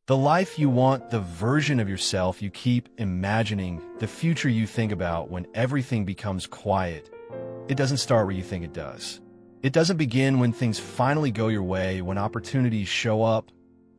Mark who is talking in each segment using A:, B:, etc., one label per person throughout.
A: The life you want, the version of yourself you keep imagining, the future you think about when everything becomes quiet. It doesn't start where you think it does. It doesn't begin when things finally go your way, when opportunities show up,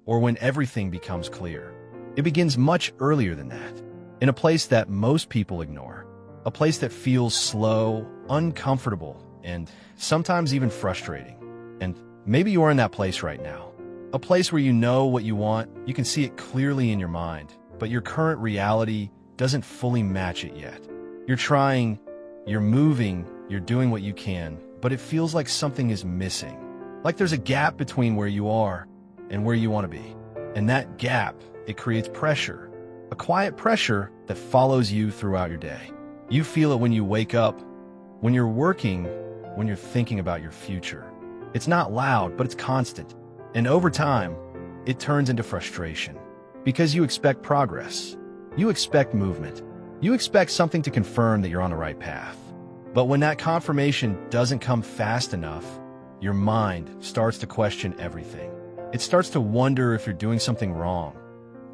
A: or when everything becomes clear. It begins much earlier than that, in a place that most people ignore, a place that feels slow, uncomfortable, and sometimes even frustrating. And maybe you are in that place right now, a place where you know what you want, you can see it clearly in your mind, but your current reality doesn't fully match it yet. You're trying, you're moving, you're doing what you can, but it feels like something is missing. Like there's a gap between where you are and where you want to be. And that gap, it creates pressure, a quiet pressure that follows you throughout your day. You feel it when you wake up, when you're working, when you're thinking about your future. It's not loud, but it's constant. And over time, it turns into frustration because you expect progress. You expect movement. You expect something to confirm that you're on the right path. But when that confirmation doesn't come fast enough, your mind starts to question everything. It starts to wonder if you're doing something wrong,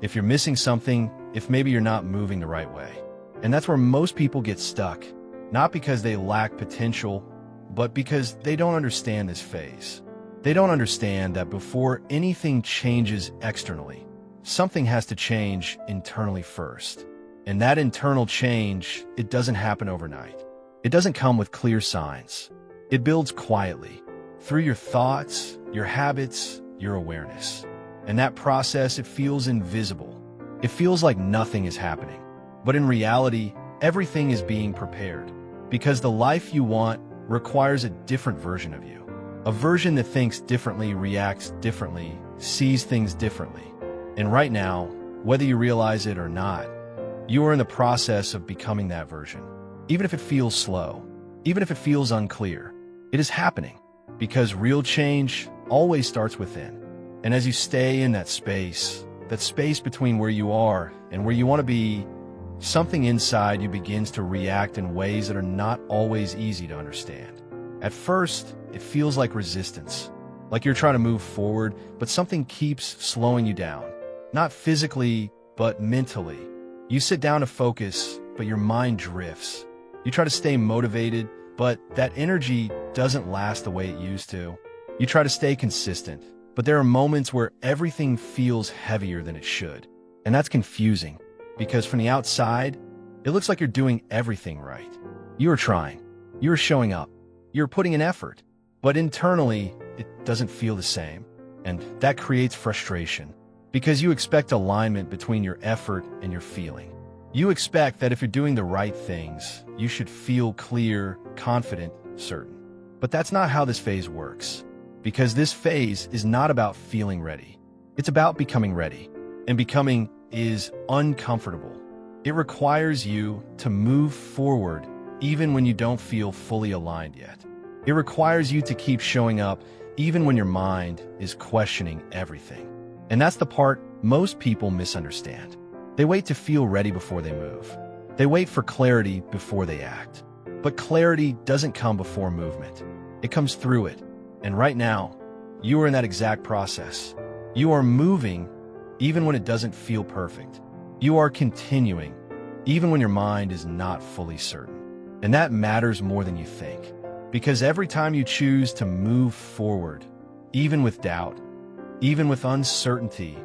A: if you're missing something, if maybe you're not moving the right way. And that's where most people get stuck, not because they lack potential, but because they don't understand this phase. They don't understand that before anything changes externally, something has to change internally first. And that internal change, it doesn't happen overnight. It doesn't come with clear signs. It builds quietly, through your thoughts, your habits, your awareness. And that process, it feels invisible. It feels like nothing is happening. But in reality, everything is being prepared. Because the life you want requires a different version of you. A version that thinks differently, reacts differently, sees things differently. And right now, whether you realize it or not, you are in the process of becoming that version. Even if it feels slow, even if it feels unclear, it is happening because real change always starts within. And as you stay in that space between where you are and where you want to be, something inside you begins to react in ways that are not always easy to understand. At first, it feels like resistance, like you're trying to move forward, but something keeps slowing you down. Not physically, but mentally. You sit down to focus, but your mind drifts. You try to stay motivated, but that energy doesn't last the way it used to. You try to stay consistent, but there are moments where everything feels heavier than it should. And that's confusing, because from the outside, it looks like you're doing everything right. You are trying. You are showing up. You're putting in effort. But internally, it doesn't feel the same. And that creates frustration, because you expect alignment between your effort and your feeling. You expect that if you're doing the right things, you should feel clear, confident, certain. But that's not how this phase works, because this phase is not about feeling ready. It's about becoming ready. And becoming is uncomfortable. It requires you to move forward even when you don't feel fully aligned yet. It requires you to keep showing up even when your mind is questioning everything. And that's the part most people misunderstand. They wait to feel ready before they move. They wait for clarity before they act. But clarity doesn't come before movement. It comes through it. And right now, you are in that exact process. You are moving even when it doesn't feel perfect. You are continuing even when your mind is not fully certain. And that matters more than you think. Because every time you choose to move forward, even with doubt, even with uncertainty,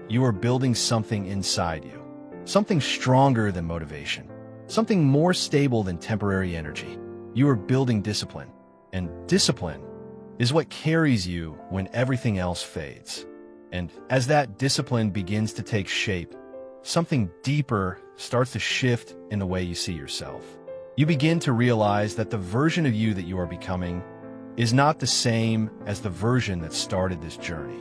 A: you are building something inside you. Something stronger than motivation. Something more stable than temporary energy. You are building discipline. And discipline is what carries you when everything else fades. And as that discipline begins to take shape, something deeper starts to shift in the way you see yourself. You begin to realize that the version of you that you are becoming is not the same as the version that started this journey.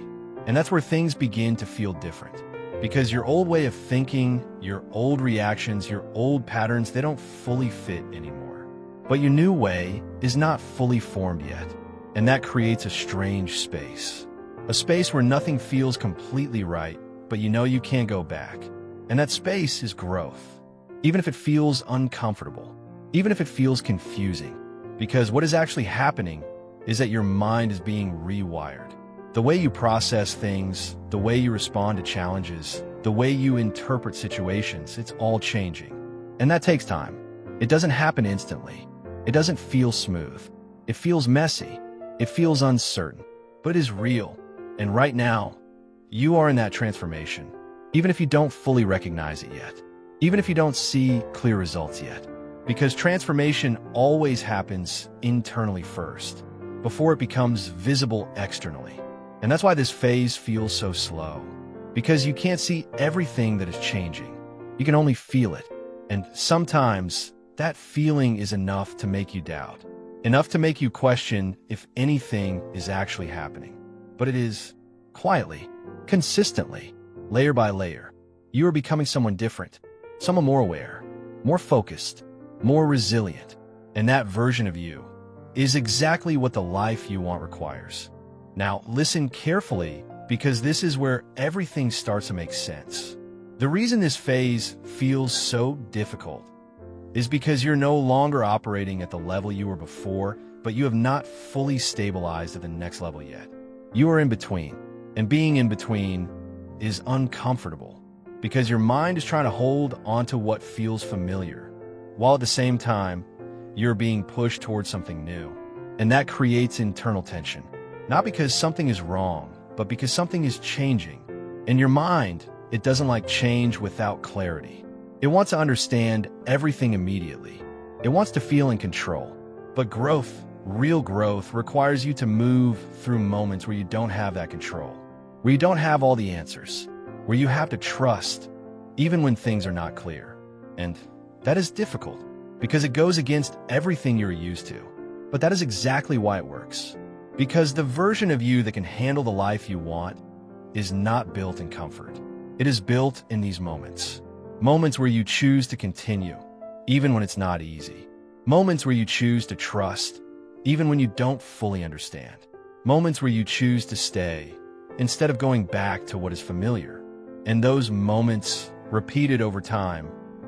A: And that's where things begin to feel different. Because your old way of thinking, your old reactions, your old patterns, they don't fully fit anymore. But your new way is not fully formed yet. And that creates a strange space. A space where nothing feels completely right, but you know you can't go back. And that space is growth. Even if it feels uncomfortable. Even if it feels confusing, because what is actually happening is that your mind is being rewired. The way you process things, the way you respond to challenges, the way you interpret situations, it's all changing. And that takes time. It doesn't happen instantly. It doesn't feel smooth. It feels messy. It feels uncertain, but it is real. And right now, you are in that transformation, even if you don't fully recognize it yet, even if you don't see clear results yet. Because transformation always happens internally first, before it becomes visible externally. And that's why this phase feels so slow, because you can't see everything that is changing. You can only feel it. And sometimes that feeling is enough to make you doubt, enough to make you question if anything is actually happening. But it is quietly, consistently, layer by layer. You are becoming someone different, someone more aware, more focused, more resilient. And that version of you is exactly what the life you want requires. Now, listen carefully, because this is where everything starts to make sense. The reason this phase feels so difficult is because you're no longer operating at the level you were before, but you have not fully stabilized at the next level yet. You are in between, and being in between is uncomfortable because your mind is trying to hold onto what feels familiar, while at the same time, you're being pushed towards something new. And that creates internal tension, not because something is wrong, but because something is changing. In your mind, it doesn't like change without clarity. It wants to understand everything immediately. It wants to feel in control. But growth, real growth, requires you to move through moments where you don't have that control, where you don't have all the answers, where you have to trust, even when things are not clear. And that is difficult, because it goes against everything you're used to. But that is exactly why it works. Because the version of you that can handle the life you want is not built in comfort. It is built in these moments. Moments where you choose to continue, even when it's not easy. Moments where you choose to trust, even when you don't fully understand. Moments where you choose to stay, instead of going back to what is familiar. And those moments, repeated over time,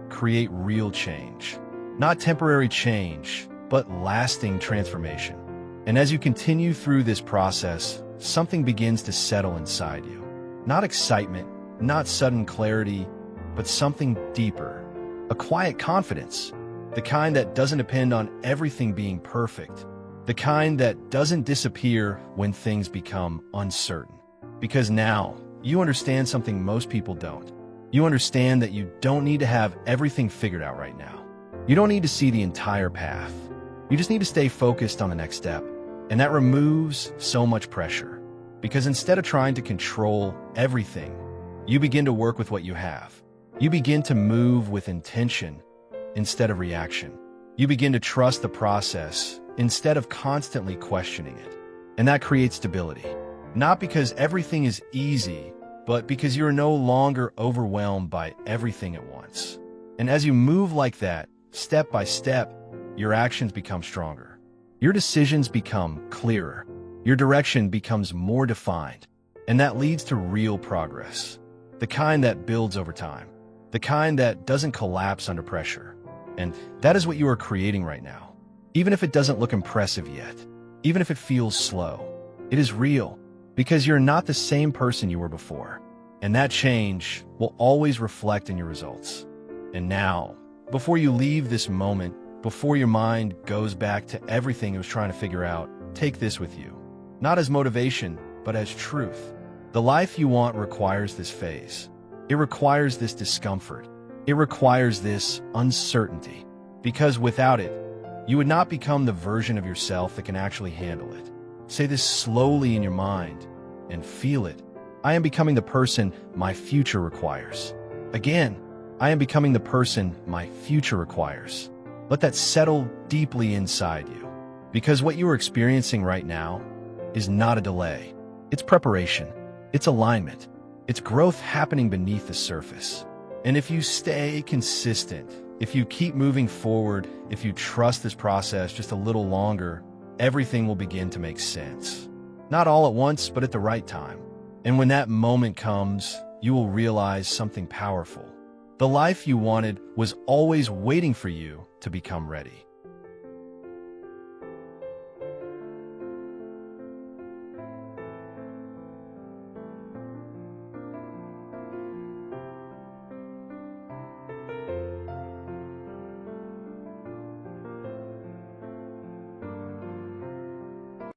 A: create real change. Not temporary change, but lasting transformation. And as you continue through this process, something begins to settle inside you. Not excitement, not sudden clarity, but something deeper. A quiet confidence, the kind that doesn't depend on everything being perfect. The kind that doesn't disappear when things become uncertain. Because now, you understand something most people don't. You understand that you don't need to have everything figured out right now. You don't need to see the entire path. You just need to stay focused on the next step. And that removes so much pressure. Because instead of trying to control everything, you begin to work with what you have. You begin to move with intention instead of reaction. You begin to trust the process instead of constantly questioning it. And that creates stability. Not because everything is easy, but because you're no longer overwhelmed by everything at once. And as you move like that, step by step, your actions become stronger. Your decisions become clearer. Your direction becomes more defined. And that leads to real progress. The kind that builds over time. The kind that doesn't collapse under pressure. And that is what you are creating right now. Even if it doesn't look impressive yet, even if it feels slow, it is real, because you're not the same person you were before. And that change will always reflect in your results. And now, before you leave this moment, before your mind goes back to everything it was trying to figure out, take this with you. Not as motivation, but as truth. The life you want requires this phase. It requires this discomfort. It requires this uncertainty. Because without it, you would not become the version of yourself that can actually handle it. Say this slowly in your mind and feel it. I am becoming the person my future requires. Again, I am becoming the person my future requires. Let that settle deeply inside you. Because what you are experiencing right now is not a delay. It's preparation. It's alignment. It's growth happening beneath the surface. And if you stay consistent, if you keep moving forward, if you trust this process just a little longer, everything will begin to make sense. Not all at once, but at the right time. And when that moment comes, you will realize something powerful. The life you wanted was always waiting for you to become ready.